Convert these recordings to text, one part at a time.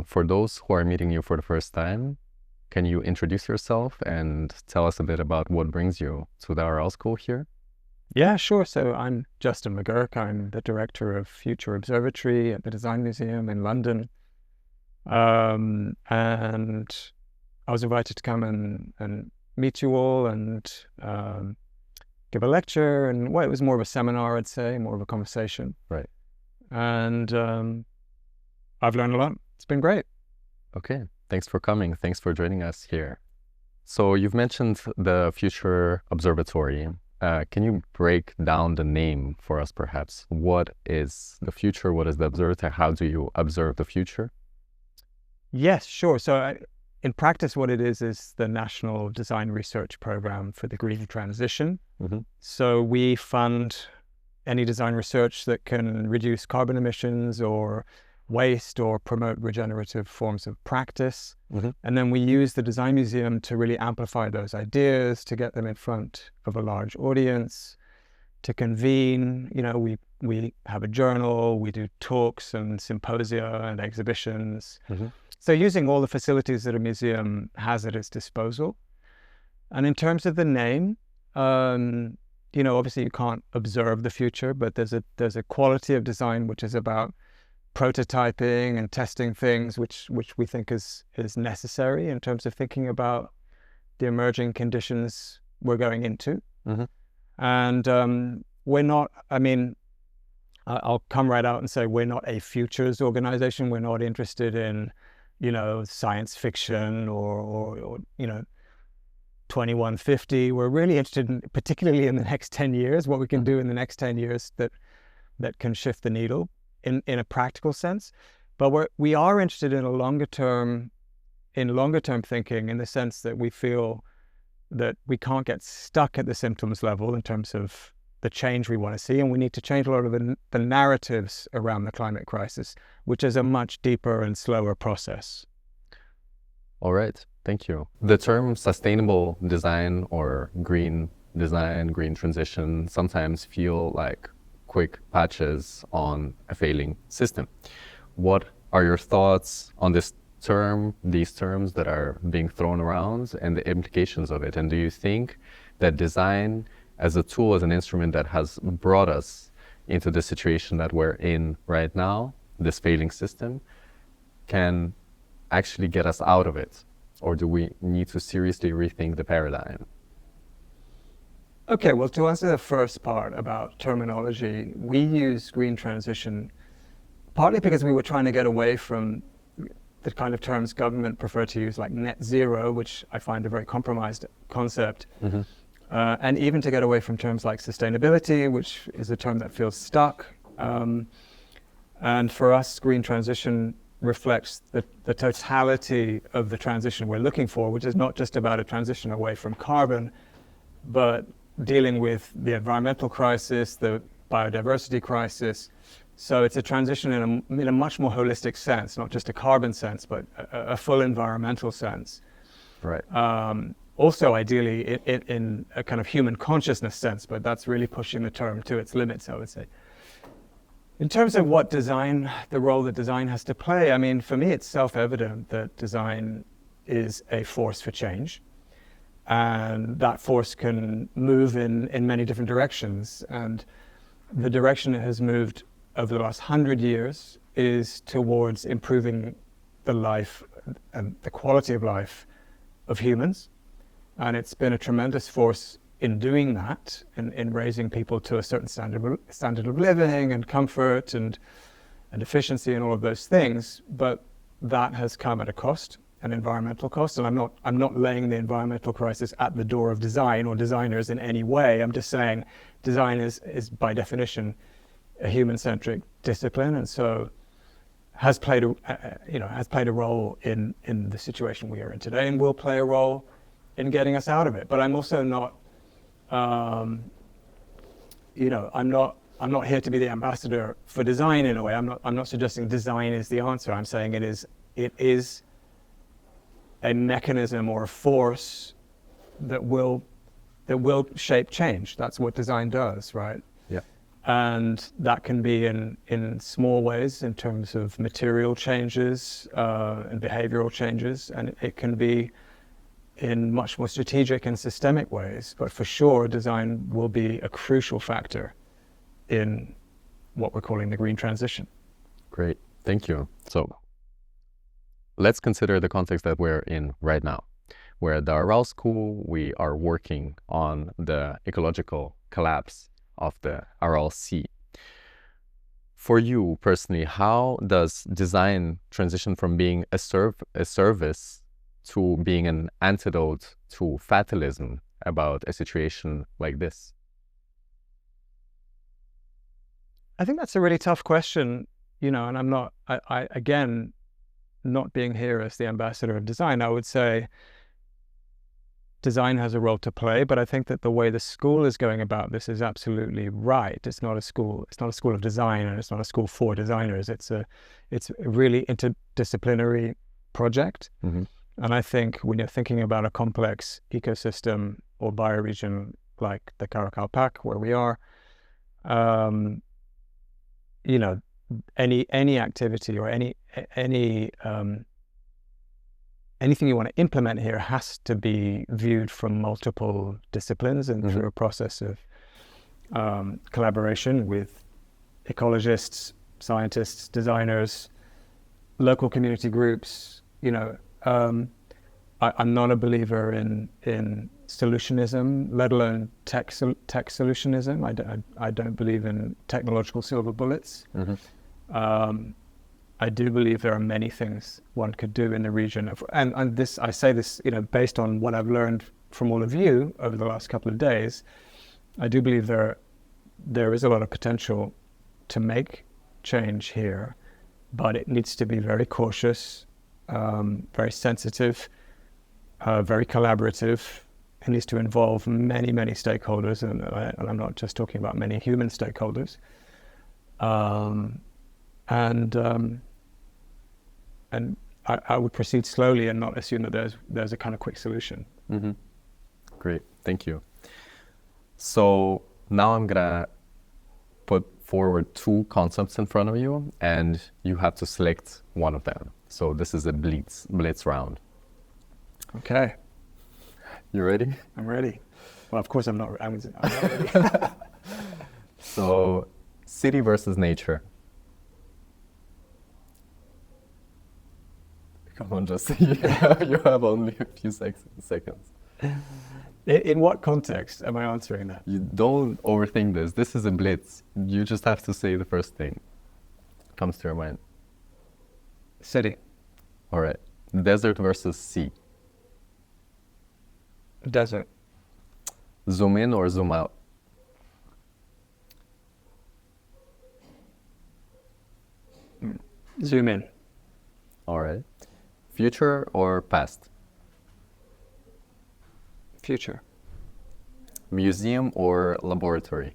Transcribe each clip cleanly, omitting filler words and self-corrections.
for those who are meeting you for the first time, can you introduce yourself and tell us a bit about what brings you to the Aral school here? Yeah, sure. So I'm Justin McGurk. I'm the director of Future Observatory at the Design Museum in London. And I was invited to come and meet you all and give a lecture. And well, it was more of a seminar, I'd say, more of a conversation. Right. And I've learned a lot. It's been great. Okay. Thanks for coming. Thanks for joining us here. So you've mentioned the Future Observatory. Can you break down the name for us, perhaps? What is the future? What is the observatory? How do you observe the future? Yes, sure. So in practice, what it is the National Design Research Program for the Green Transition. Mm-hmm. So we fund any design research that can reduce carbon emissions or waste or promote regenerative forms of practice. Mm-hmm. And then we use the Design Museum to really amplify those ideas, to get them in front of a large audience, to convene. You know, we have a journal, we do talks and symposia and exhibitions. Mm-hmm. So using all the facilities that a museum has at its disposal. And in terms of the name, you know, obviously you can't observe the future, but there's a quality of design which is about prototyping and testing things, which we think is necessary in terms of thinking about the emerging conditions we're going into. Mm-hmm. And we're not, I mean, I'll come right out and say we're not a futures organization. We're not interested in, you know, science fiction or you know, 2150. We're really interested in, particularly in the next 10 years, what we can do in the next 10 years that can shift the needle in a practical sense. But we are interested in longer term thinking, in the sense that we feel that we can't get stuck at the symptoms level in terms of the change we want to see, and we need to change a lot of the narratives around the climate crisis, which is a much deeper and slower process. All right, thank you. The term sustainable design or green design, green transition sometimes feel like quick patches on a failing system. What are your thoughts on this term, these terms that are being thrown around, and the implications of it? And do you think that design as a tool, as an instrument that has brought us into the situation that we're in right now, this failing system, can actually get us out of it? Or do we need to seriously rethink the paradigm? Okay, well, to answer the first part about terminology, we use green transition partly because we were trying to get away from the kind of terms government prefer to use, like net zero, which I find a very compromised concept. Mm-hmm. And even to get away from terms like sustainability, which is a term that feels stuck. And for us, green transition reflects the totality of the transition we're looking for, which is not just about a transition away from carbon, but dealing with the environmental crisis, the biodiversity crisis. So it's a transition in a much more holistic sense, not just a carbon sense, but a full environmental sense. Right. Also, ideally, in a kind of human consciousness sense, but that's really pushing the term to its limits, I would say. In terms of what design, the role that design has to play, I mean, for me, it's self-evident that design is a force for change. And that force can move in many different directions. And the direction it has moved over the last 100 years is towards improving the life and the quality of life of humans. And it's been a tremendous force in doing that, in raising people to a certain standard of living and comfort and efficiency and all of those things. But that has come at a cost, an environmental cost. And I'm not laying the environmental crisis at the door of design or designers in any way. I'm just saying design is by definition a human-centric discipline, and so has played a role in the situation we are in today, and will play a role in getting us out of it. But I'm also not, I'm not here to be the ambassador for design in a way. I'm not suggesting design is the answer. I'm saying it is a mechanism or a force that will shape change. That's what design does, right? Yeah. And that can be in small ways in terms of material changes and behavioral changes, and it can be in much more strategic and systemic ways. But for sure, design will be a crucial factor in what we're calling the green transition. Great, thank you. So let's consider the context that we're in right now. We're at the Aral school. We are working on the ecological collapse of the Aral Sea. For you personally, how does design transition from being a service to being an antidote to fatalism about a situation like this? I think that's a really tough question, and I'm not, again, not being here as the ambassador of design, I would say design has a role to play, but I think that the way the school is going about this is absolutely right. It's not a school of design, and it's not a school for designers. It's a really interdisciplinary project. Mm-hmm. And I think when you're thinking about a complex ecosystem or bioregion like the Karakalpakstan, where we are, any activity or anything you want to implement here has to be viewed from multiple disciplines and through a process of collaboration with ecologists, scientists, designers, local community groups. I'm not a believer in solutionism, let alone tech solutionism. I don't believe in technological silver bullets. I do believe there are many things one could do in the region, and this, I say this, based on what I've learned from all of you over the last couple of days. I do believe there is a lot of potential to make change here, but it needs to be very cautious, very sensitive, very collaborative. It needs to involve many, many stakeholders, and I'm not just talking about many human stakeholders. And I would proceed slowly and not assume that there's a kind of quick solution. Mm-hmm. Great, thank you. So now I'm gonna put forward two concepts in front of you, and you have to select one of them. So this is a blitz round. Okay. You ready? I'm ready. Well, of course I'm not ready. So, city versus nature. Come on, just you have only a few seconds. In what context am I answering that? You don't overthink this. This is a blitz. You just have to say the first thing comes to your mind. City. All right. Desert versus sea. Desert. Zoom in or zoom out? Zoom in. All right. Future or past? Future. Museum or laboratory?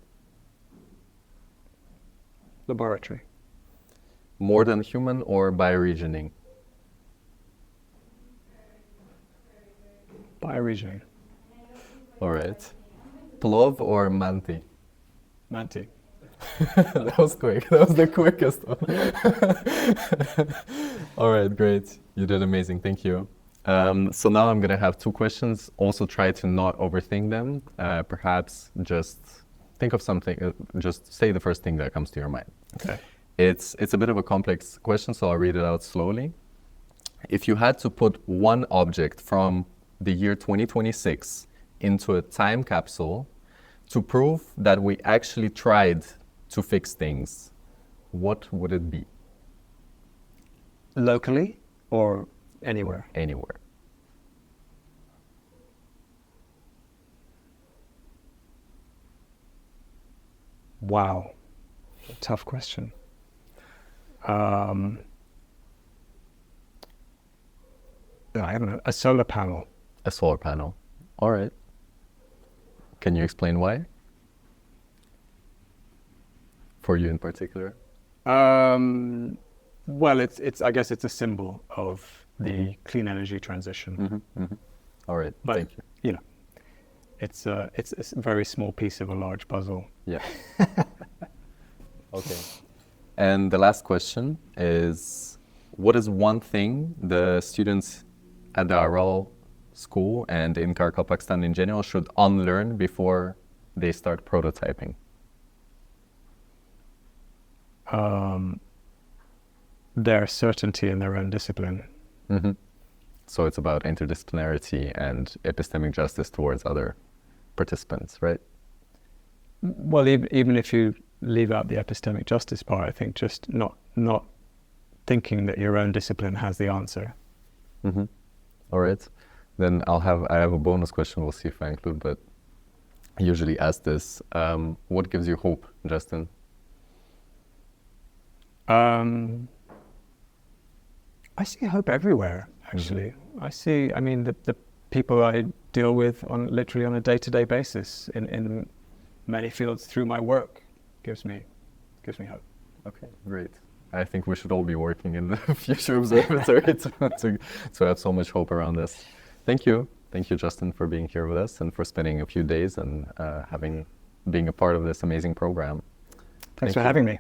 Laboratory. More than human or bioregioning? Bioregioning. All right. Plov or manti? Manti. That was quick. That was the quickest one. All right, great. You did amazing. Thank you. So now I'm going to have two questions. Also try to not overthink them. Perhaps just think of something. Just say the first thing that comes to your mind. Okay. It's a bit of a complex question, so I'll read it out slowly. If you had to put one object from the year 2026 into a time capsule to prove that we actually tried to fix things, what would it be? Locally or anywhere? Anywhere. Wow. Tough question. I don't know, a solar panel. A solar panel. All right. Can you explain why? For you in particular? Well, it's. I guess it's a symbol of the clean energy transition. Mm-hmm, mm-hmm. All right. But, thank you. It's a very small piece of a large puzzle. Yeah. Okay. And the last question is, what is one thing the students at the Aral school and in Karakalpakstan in general should unlearn before they start prototyping? Their certainty in their own discipline. Mm-hmm. So it's about interdisciplinarity and epistemic justice towards other participants, right? Well, even if you leave out the epistemic justice part, I think just not thinking that your own discipline has the answer. Mm-hmm. All right. Then I have a bonus question. We'll see if I include, but I usually ask this. What gives you hope, Justin? I see hope everywhere, actually. I mean, the people I deal with literally on a day-to-day basis in many fields through my work gives me hope. Okay, great. I think we should all be working in the future observatory to have so much hope around this. Thank you. Thank you, Justin, for being here with us and for spending a few days and being a part of this amazing program. Thanks for having me.